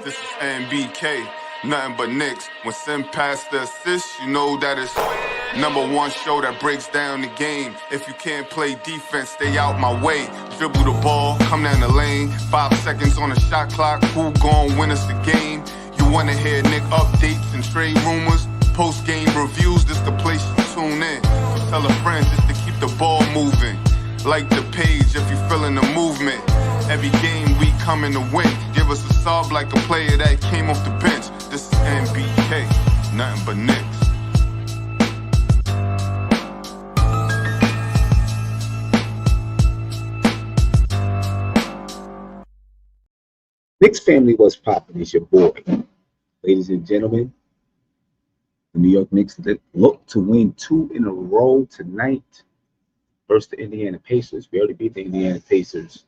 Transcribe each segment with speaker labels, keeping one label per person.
Speaker 1: This is NBK, nothing but Knicks. When Sim passed the assist, you know that it's #1 show that breaks down the game. If you can't play defense, stay out my way. Dribble the ball, come down the lane. 5 seconds on the shot clock, who gon' win us the game? You wanna hear Nick updates and trade rumors? Post-game reviews, this the place you tune in. So tell a friend just to keep the ball moving. Like the page if you feeling the movement. Every game we coming to win. Give us a sub like a player that came off the bench. This is NBK, nothing but Knicks.
Speaker 2: Knicks family, was popping? It's your boy. Ladies and gentlemen, the New York Knicks look to win 2 in a row tonight versus the Indiana Pacers. We already beat the Indiana Pacers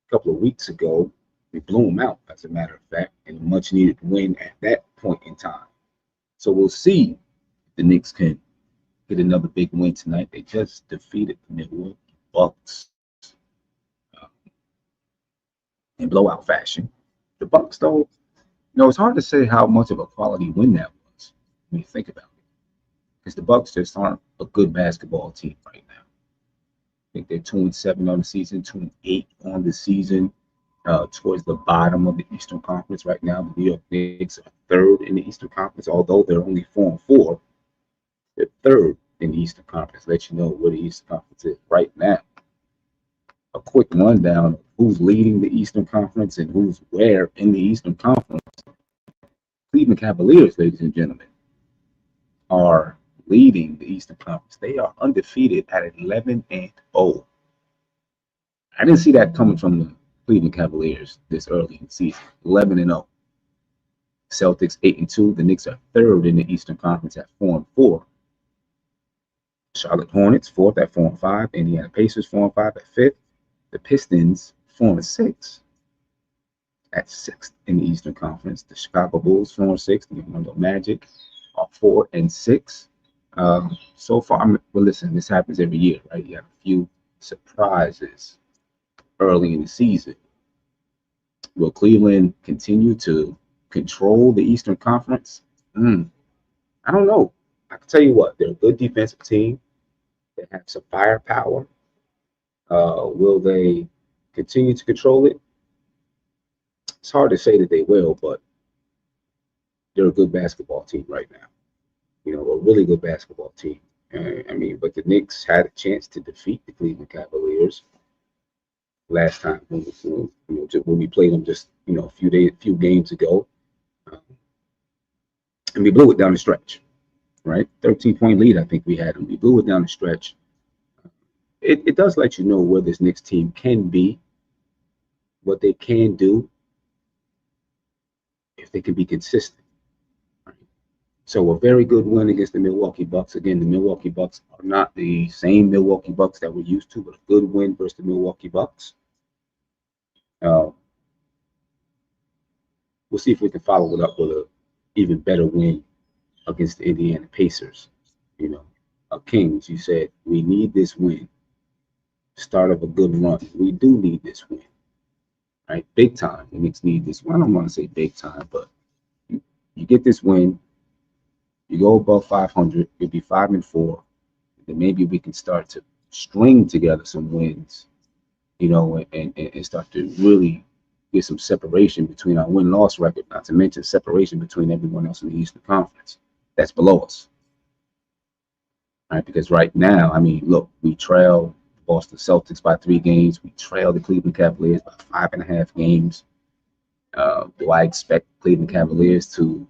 Speaker 2: a couple of weeks ago. We blew them out, as a matter of fact, and a much-needed win at that point in time. So we'll see if the Knicks can get another big win tonight. They just defeated the Milwaukee Bucks in blowout fashion. The Bucks, though, it's hard to say how much of a quality win that was when you think about it, because the Bucks just aren't a good basketball team right now. I think they're 2-7 on the season, 2-8 on the season, towards the bottom of the Eastern Conference right now. The New York Knicks are 3rd in the Eastern Conference, although they're only 4-4. They're 3rd in the Eastern Conference. Let you know where the Eastern Conference is right now. A quick rundown of who's leading the Eastern Conference and who's where in the Eastern Conference. Cleveland Cavaliers, ladies and gentlemen, are leading the Eastern Conference. They are undefeated at 11-0. I didn't see that coming from the Cleveland Cavaliers this early in the season. 11-0. Celtics 8-2. The Knicks are 3rd in the Eastern Conference at 4-4. Charlotte Hornets 4th at 4-5. Indiana Pacers 4-5 at 5th. The Pistons 4-6 at 6th in the Eastern Conference. The Chicago Bulls 4-6. The Orlando Magic are 4-6. So far, well, listen, this happens every year, right? You have a few surprises early in the season. Will Cleveland continue to control the Eastern Conference? I don't know. I can tell you what, they're a good defensive team. They have some firepower. Will they continue to control it? It's hard to say that they will, but they're a good basketball team right now. A really good basketball team. But the Knicks had a chance to defeat the Cleveland Cavaliers last time when we played them just a few games ago, and we blew it down the stretch. Right, 13-point lead. I think we had them. We blew it down the stretch. It does let you know where this Knicks team can be, what they can do if they can be consistent. Right? So a very good win against the Milwaukee Bucks. Again, the Milwaukee Bucks are not the same Milwaukee Bucks that we're used to, but a good win versus the Milwaukee Bucks. We'll see if we can follow it up with an even better win against the Indiana Pacers. Kings, you said we need this win. Start of a good run. We do need this win, right? Big time. The Knicks need this win. I don't want to say big time, but you get this win, you go above 500, you'll be 5-4. Then maybe we can start to string together some wins, and start to really get some separation between our win-loss record, not to mention separation between everyone else in the Eastern Conference that's below us. Right? Because right now, look, we trail Boston Celtics by 3 games. We trail the Cleveland Cavaliers by 5.5 games. Do I expect Cleveland Cavaliers to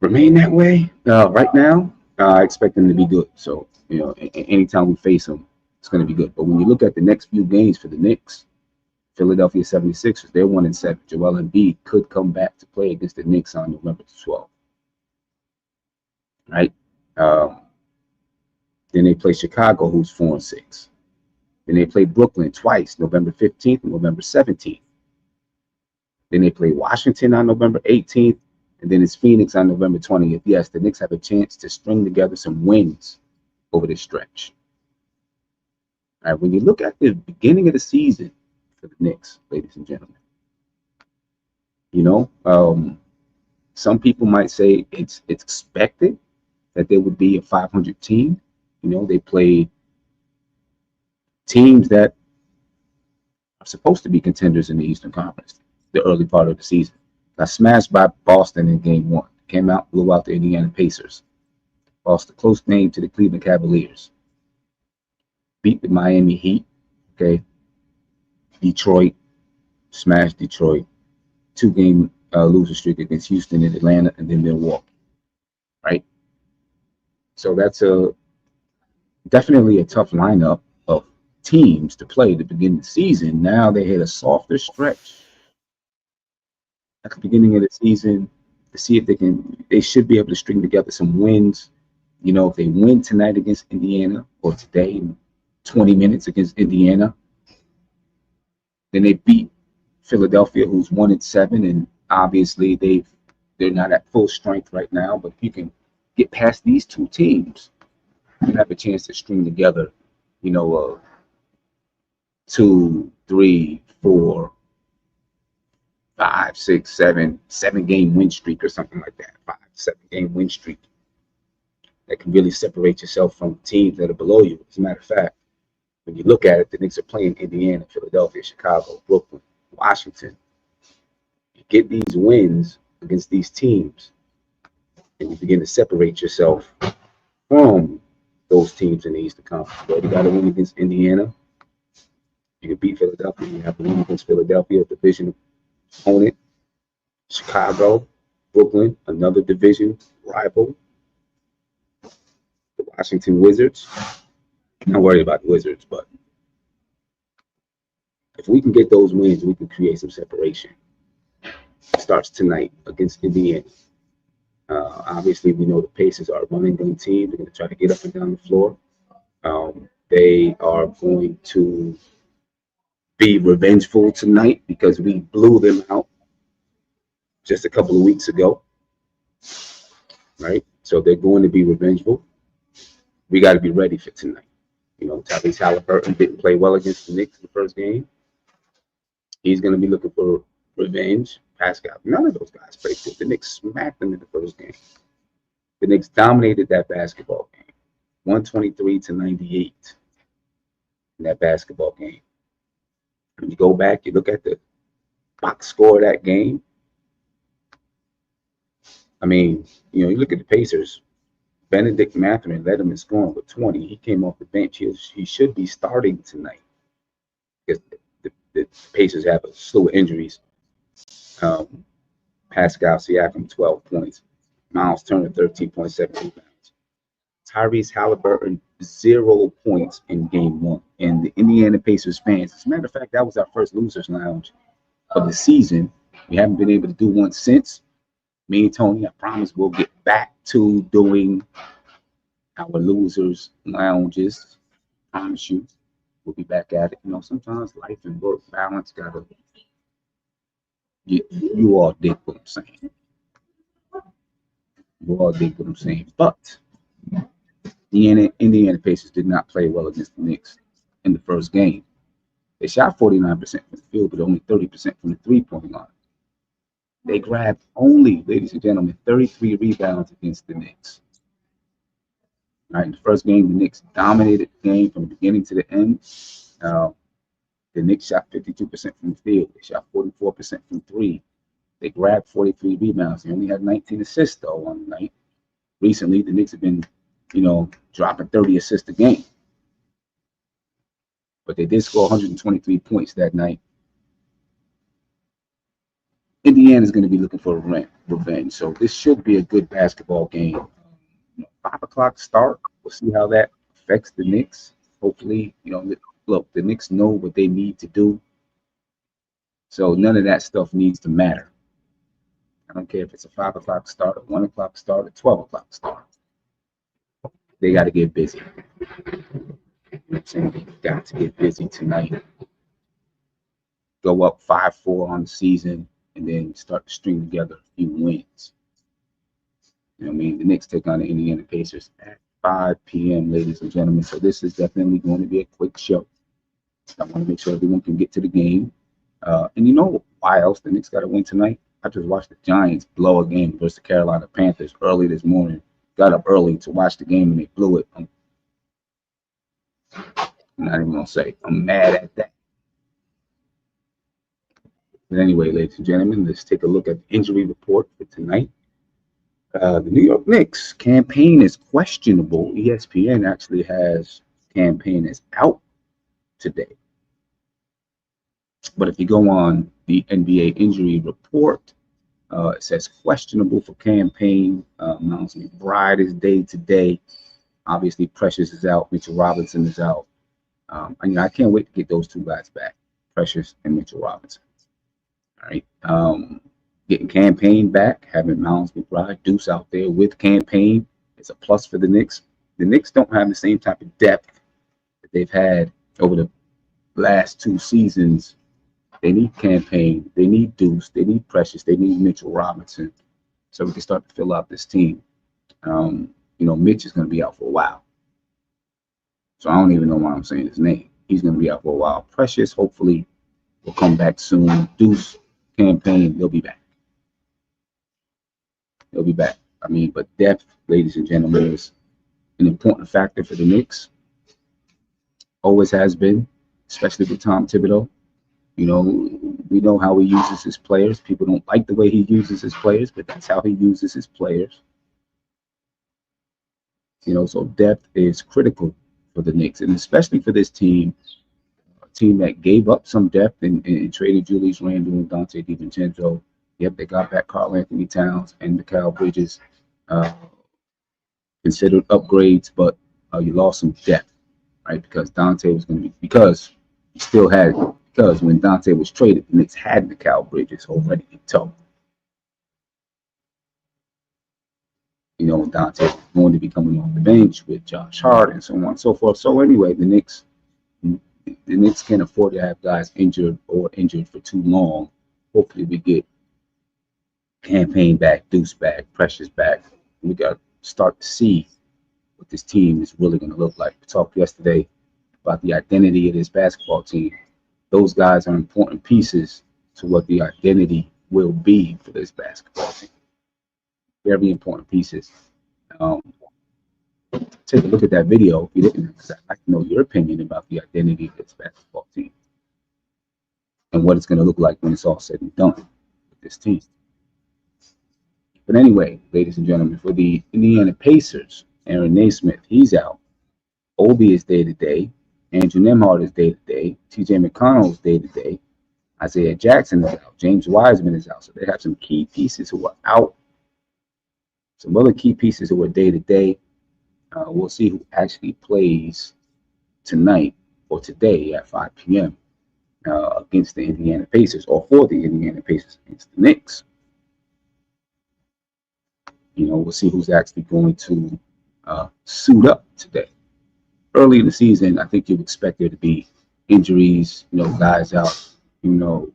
Speaker 2: remain that way? Right now, I expect them to be good. So, anytime we face them, it's going to be good. But when you look at the next few games for the Knicks, Philadelphia 76ers, they're 1-7. Joel Embiid could come back to play against the Knicks on November 12th. Right? Then they play Chicago, who's 4-6. Then they play Brooklyn twice, November 15th and November 17th. Then they play Washington on November 18th, and then it's Phoenix on November 20th. Yes, the Knicks have a chance to string together some wins over this stretch. All right, when you look at the beginning of the season for the Knicks, ladies and gentlemen, Some people might say it's expected that there would be a 500 team. They play teams that are supposed to be contenders in the Eastern Conference the early part of the season. Got smashed by Boston in game one. Came out, blew out the Indiana Pacers. Lost a close game to the Cleveland Cavaliers. Beat the Miami Heat. Okay. Detroit, smashed Detroit. 2-game loser streak against Houston and Atlanta, and then Milwaukee. Right. So that's definitely a tough lineup of teams to play to begin the season. Now they had a softer stretch at the beginning of the season to see if they should be able to string together some wins. If they win tonight against Indiana or today in 20 minutes against Indiana, then they beat Philadelphia, who's 1-7, and obviously they're not at full strength right now. But if you can get past these two teams, you have a chance to string together, 2, 3, 4, 5, 6, 7 game win streak or something like that. 5, 7 game win streak that can really separate yourself from teams that are below you. As a matter of fact, when you look at it, the Knicks are playing Indiana, Philadelphia, Chicago, Brooklyn, Washington. You get these wins against these teams, and you begin to separate yourself from those teams in the Eastern Conference. You already got a win against Indiana. You can beat Philadelphia. You have a win against Philadelphia, a division opponent. Chicago, Brooklyn, another division rival. The Washington Wizards. I'm not worried about the Wizards, but if we can get those wins, we can create some separation. It starts tonight against Indiana. Obviously, we know the Pacers are a running gun team. They're going to try to get up and down the floor. They are going to be revengeful tonight because we blew them out just a couple of weeks ago. Right? So they're going to be revengeful. We got to be ready for tonight. Tyrese Halliburton didn't play well against the Knicks in the first game. He's going to be looking for revenge. Pascal, none of those guys played good. The Knicks smacked them in the first game. The Knicks dominated that basketball game, 123-98 in that basketball game. When you go back, you look at the box score of that game. I mean, you look at the Pacers. Benedict Mathurin led them in scoring with 20. He came off the bench. He should be starting tonight because the Pacers have a slew of injuries. Pascal Siakam, 12 points. Miles Turner, 13.7 rebounds. Tyrese Halliburton, 0 points in game one. And the Indiana Pacers fans, as a matter of fact, that was our first Losers Lounge of the season. We haven't been able to do one since. Me and Tony, I promise we'll get back to doing our Losers Lounges. I promise you, we'll be back at it. Sometimes life and work balance gotta. You all dig what I'm saying. You all dig what I'm saying. But the Indiana Pacers did not play well against the Knicks in the first game. They shot 49% from the field, but only 30% from the three-point line. They grabbed only, ladies and gentlemen, 33 rebounds against the Knicks. All right, in the first game, the Knicks dominated the game from the beginning to the end. The Knicks shot 52% from the field. They shot 44% from three. They grabbed 43 rebounds. They only had 19 assists, though, on the night. Recently, the Knicks have been, dropping 30 assists a game. But they did score 123 points that night. Indiana's going to be looking for revenge. So this should be a good basketball game. 5 o'clock start. We'll see how that affects the Knicks. Hopefully, look, the Knicks know what they need to do. So none of that stuff needs to matter. I don't care if it's a 5 o'clock start, a 1 o'clock start, a 12 o'clock start. They got to get busy. I'm saying? They got to get busy tonight. Go up 5-4 on the season and then start to string together a few wins. The Knicks take on the Indiana Pacers at 5 p.m., ladies and gentlemen. So this is definitely going to be a quick show. I want to make sure everyone can get to the game. And why else the Knicks got to win tonight? I just watched the Giants blow a game versus the Carolina Panthers early this morning. Got up early to watch the game and they blew it. I'm not even gonna say I'm mad at that. But anyway, ladies and gentlemen, let's take a look at the injury report for tonight. The New York Knicks Cam Payne is questionable. ESPN actually has Cam Payne is out today. But if you go on the NBA injury report, it says questionable for Cam Payne. Miles McBride is day to day. Obviously, Precious is out. Mitchell Robinson is out. I can't wait to get those two guys back, Precious and Mitchell Robinson. All right. Getting Cam Payne back, having Miles McBride, Deuce out there with Cam Payne is a plus for the Knicks. The Knicks don't have the same type of depth that they've had over the last 2 seasons. They need Cam Payne, they need Deuce, they need Precious, they need Mitchell Robinson, so we can start to fill out this team. Mitch is going to be out for a while, so I don't even know why I'm saying his name. He's going to be out for a while. Precious, hopefully, will come back soon. Deuce, Cam Payne, they'll be back. They'll be back. But depth, ladies and gentlemen, is an important factor for the Knicks. Always has been, especially with Tom Thibodeau. We know how he uses his players. People don't like the way he uses his players, but that's how he uses his players. So depth is critical for the Knicks, and especially for this team, a team that gave up some depth and traded Julius Randle and Dante DiVincenzo. Yep, they got back Karl-Anthony Towns and Mikal Bridges, considered upgrades, but you lost some depth, right? Because Dante was going to be, because when Dante was traded, the Knicks had Mikal Bridges already in tow. Dante was going to be coming off the bench with Josh Hart and so on and so forth. So anyway, the Knicks can't afford to have guys injured for too long. Hopefully we get Cam Payne back, Deuce back, Precious back. We got to start to see what this team is really going to look like. We talked yesterday about the identity of this basketball team. Those guys are important pieces to what the identity will be for this basketball team. Very important pieces. Take a look at that video if you didn't, because I'd like to know your opinion about the identity of this basketball team and what it's going to look like when it's all said and done with this team. But anyway, ladies and gentlemen, for the Indiana Pacers, Aaron Naismith, he's out. Obi is day-to-day. Andrew Nembhard is day-to-day. T.J. McConnell is day-to-day. Isaiah Jackson is out. James Wiseman is out. So they have some key pieces who are out. Some other key pieces who are day-to-day. We'll see who actually plays tonight or today at 5 p.m. Against the Indiana Pacers, or for the Indiana Pacers against the Knicks. We'll see who's actually going to suit up today. Early in the season, I think you expect there to be injuries, guys out. The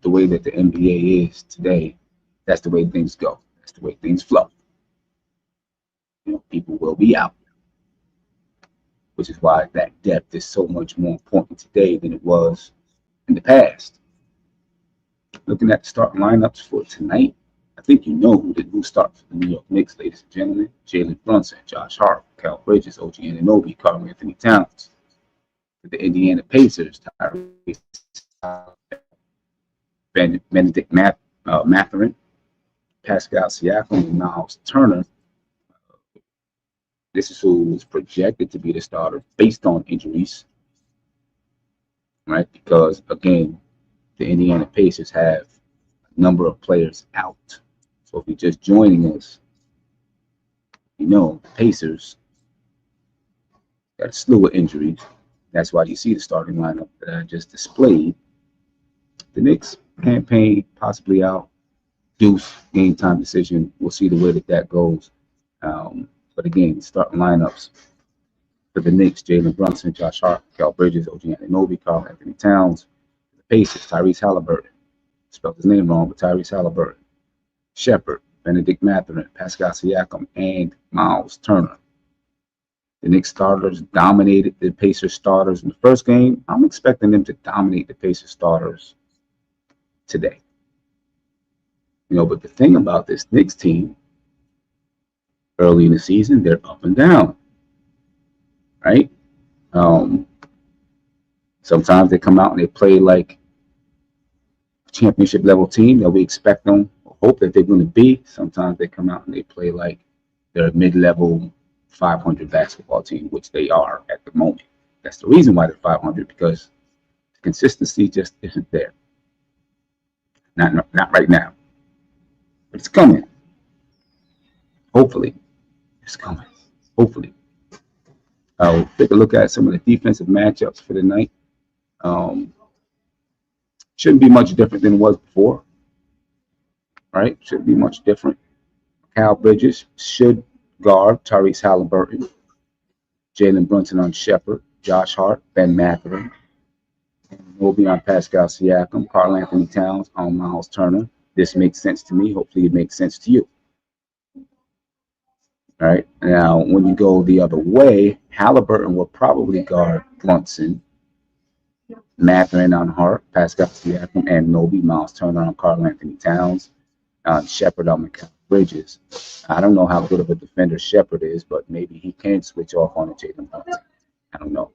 Speaker 2: way that the NBA is today, that's the way things go. That's the way things flow. People will be out, which is why that depth is so much more important today than it was in the past. Looking at the starting lineups for tonight, I think who starts for the New York Knicks, ladies and gentlemen. Jalen Brunson, Josh Hart, Mikal Bridges, OG Anunoby, Karl-Anthony Towns. For the Indiana Pacers, Tyrese Benedict Mathurin, Pascal Siakam, and Miles Turner. This is who is projected to be the starter based on injuries, right? Because, again, the Indiana Pacers have a number of players out. So if you're just joining us, the Pacers got a slew of injuries. That's why you see the starting lineup that I just displayed. The Knicks, Cam Payne possibly out. Deuce, game time decision. We'll see the way that goes. But again, starting lineups for the Knicks: Jalen Brunson, Josh Hart, Mikal Bridges, OG Anunoby, Karl-Anthony Towns. The Pacers: Tyrese Halliburton. Spelled his name wrong, but Tyrese Halliburton. Shepherd, Benedict Mathurin, Pascal Siakam, and Miles Turner. The Knicks starters dominated the Pacers starters in the first game. I'm expecting them to dominate the Pacers starters today. But the thing about this Knicks team, early in the season, they're up and down, right? Um, Sometimes they come out and they play like a championship level team that we expect them, or hope that they're going to be. Sometimes they come out and they play like they're a mid-level 500 basketball team, which they are at the moment. That's the reason why they're 500, because the consistency just isn't there. Not right now, but it's coming. Hopefully, it's coming. Hopefully. I'll take a look at some of the defensive matchups for the night. Um, shouldn't be much different than it was before, right? Shouldn't be much different. Cal Bridges should guard Tyrese Halliburton, Jalen Brunson on Shepard, Josh Hart, Ben Mathurin, will be on Pascal Siakam, Karl-Anthony Towns on Miles Turner. This makes sense to me. Hopefully, it makes sense to you. All right. Now, when you go the other way, Halliburton will probably guard Brunson, Mathurin on Hart, Pascal Siakam, and Nobi, Miles Turner on Karl-Anthony Towns, Shepard on Mikal Bridges. I don't know how good of a defender Shepard is, but maybe he can switch off on a Jalen Brunson. I don't know.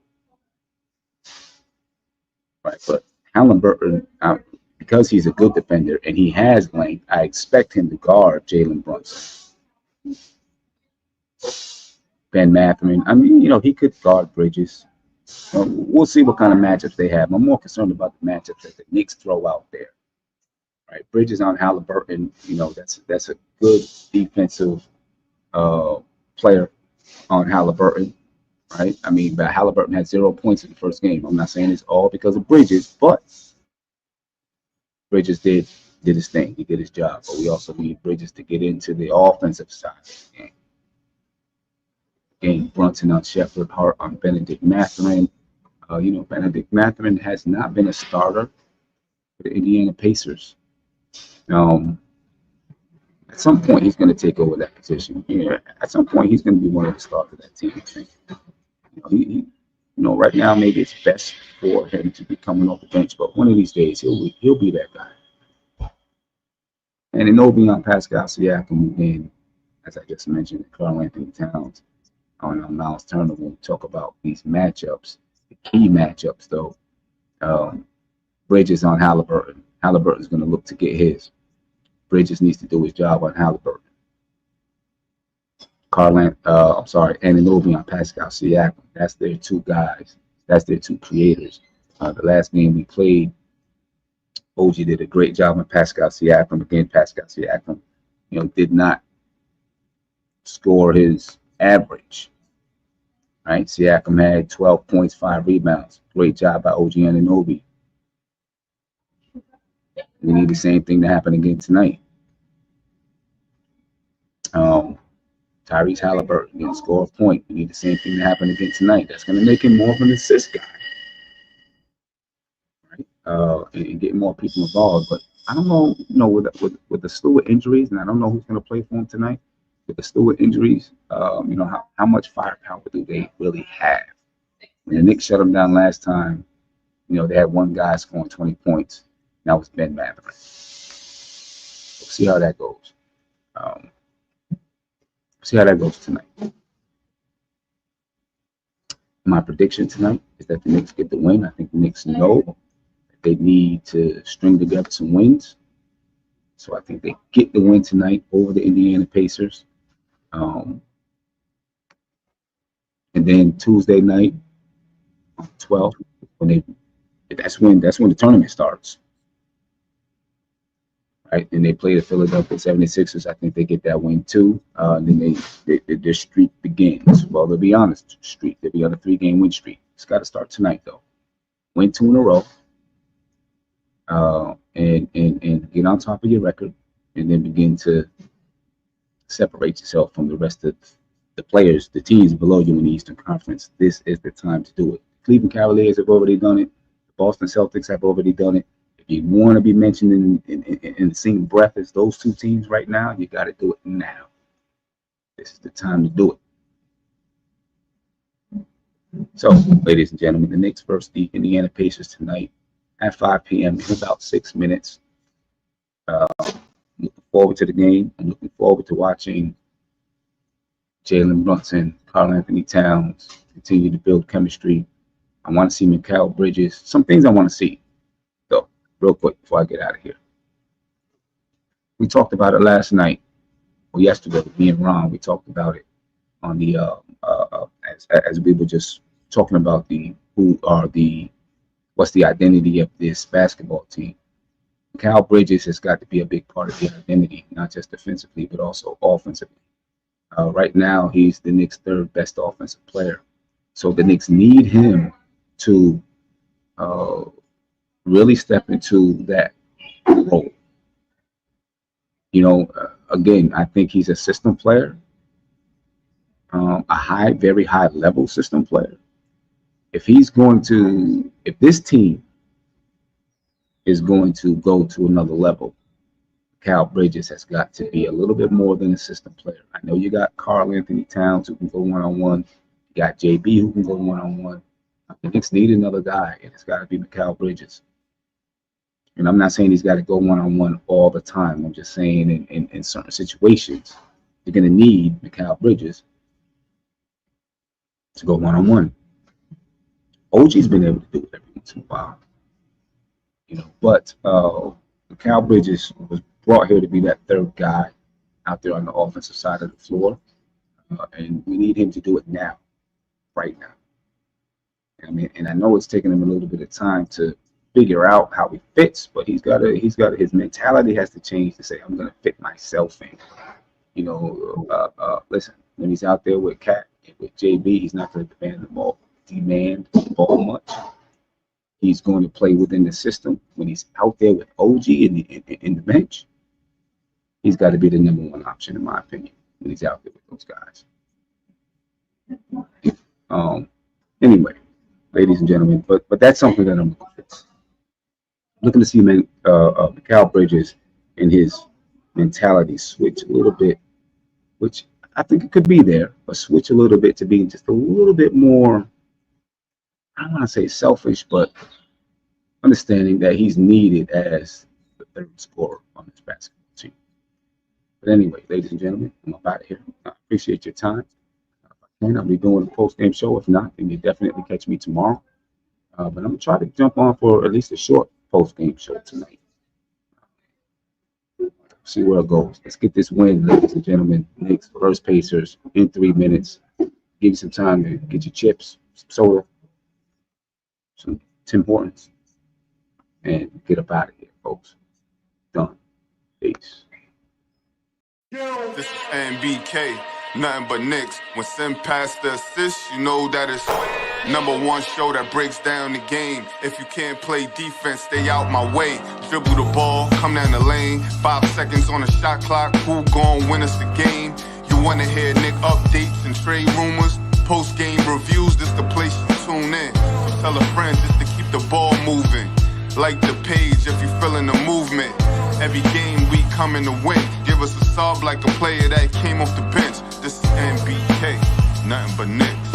Speaker 2: Right, but Halliburton, because he's a good defender and he has length, I expect him to guard Jalen Brunson. Ben Mathurin, he could guard Bridges. We'll see what kind of matchups they have. I'm more concerned about the matchups that the Knicks throw out there. Right, Bridges on Halliburton, that's a good defensive player on Halliburton. Right, but Halliburton had 0 points in the first game. I'm not saying it's all because of Bridges, but Bridges did his thing. He did his job. But we also need Bridges to get into the offensive side of the game. Again, Brunson on Shepard, Hart on Benedict Mathurin. Benedict Mathurin has not been a starter for the Indiana Pacers. At some point, he's going to take over that position. At some point, he's going to be one of the stars of that team, I think. Right now, maybe it's best for him to be coming off the bench, but one of these days, he'll be that guy. And then over on Pascal Siakam, again, as I just mentioned, Karl-Anthony Towns on Miles Turner. When we talk about these matchups, the key matchups, though, Bridges on Halliburton. Halliburton's going to look to get his. Bridges needs to do his job on Halliburton. Anunoby on Pascal Siakam. That's their two guys. That's their two creators. The last game we played, OG did a great job on Pascal Siakam. Again, Pascal Siakam, did not score his average. Right? Siakam had 12 points, 5 rebounds. Great job by OG Anunoby. We need the same thing to happen again tonight. Tyrese Halliburton didn't score a point. We need the same thing to happen again tonight. That's going to make him more of an assist guy, right? And get more people involved. But I don't know, with the slew of injuries, and I don't know who's going to play for him tonight. With the slew of injuries, how much firepower do they really have? When the Knicks shut them down last time, they had one guy scoring 20 points. That was Ben Mathurin. We'll see how that goes. See how that goes tonight. My prediction tonight is that the Knicks get the win. I think the Knicks know that they need to string together some wins. So I think they get the win tonight over the Indiana Pacers. And then Tuesday night, 12th, that's when the tournament starts. Right, and they play the Philadelphia 76ers. I think they get that win too. Then their streak begins. Well, they'll be honest, streak. They'll be on a 3-game win streak. It's got to start tonight though. Win 2 in a row. And get on top of your record, and then begin to separate yourself from the rest of the players, the teams below you in the Eastern Conference. This is the time to do it. Cleveland Cavaliers have already done it. The Boston Celtics have already done it. If you want to be mentioned in the same breath as those two teams right now, you got to do it now. This is the time to do it. So, ladies and gentlemen, the Knicks versus the Indiana Pacers tonight at 5 p.m. in about 6 minutes. Looking forward to the game. I'm looking forward to watching Jalen Brunson, Karl-Anthony Towns continue to build chemistry. I want to see Mikal Bridges. Some things I want to see, though, real quick before I get out of here. We talked about it last night, or yesterday, me and Ron, we talked about it on the, as we were just talking about what's the identity of this basketball team. Mikal Bridges has got to be a big part of the identity, not just defensively, but also offensively. Right now, he's the Knicks' third best offensive player. So the Knicks need him to really step into that role. Again, I think he's a system player, very high level system player. If this team is going to go to another level, Mikal Bridges has got to be a little bit more than a system player. I know you got Karl-Anthony Towns who can go one-on-one. You got JB who can go one-on-one. The Knicks need another guy, and it's got to be Mikal Bridges. And I'm not saying he's got to go one-on-one all the time. I'm just saying in certain situations, you're going to need Mikal Bridges to go one-on-one. OG's been able to do it every once in a while. But Mikal Bridges was brought here to be that third guy out there on the offensive side of the floor. And we need him to do it now, right now. And I know it's taken him a little bit of time to figure out how he fits, but his mentality has to change to say, I'm going to fit myself in. Listen, when he's out there with Cat and with JB, he's not going to demand the ball much. He's going to play within the system. When he's out there with OG in the bench, he's got to be the number one option, in my opinion, when he's out there with those guys. Anyway, ladies and gentlemen, but that's something that I'm looking to see Mikal Bridges and his mentality switch a little bit, which I think it could be there, but switch a little bit to being just a little bit more, I don't want to say selfish, but understanding that he's needed as the third scorer on this basketball team. But anyway, ladies and gentlemen, I'm out of here. I appreciate your time. If I can, I'll be doing a post-game show. If not, then you definitely catch me tomorrow. But I'm going to try to jump on for at least a short post-game show tonight. See where it goes. Let's get this win, ladies and gentlemen. Knicks versus Pacers in 3 minutes. Give you some time to get your chips, some soda, some Tim Hortons, and get up out of here, folks. Done. Peace.
Speaker 1: This is NBK, nothing but Knicks. When Sim passed the assist, you know that it's #1 show that breaks down the game. If you can't play defense, stay out my way. Dribble the ball, come down the lane. 5 seconds on the shot clock, who gon' win us the game? You wanna hear Nick updates and trade rumors? Post-game reviews, this the place you tune in. So tell a friend just to keep the ball moving. Like the page if you feeling the movement. Every game we coming to win. Give us a sub like a player that came off the bench. This is NBK, nothing but Knicks.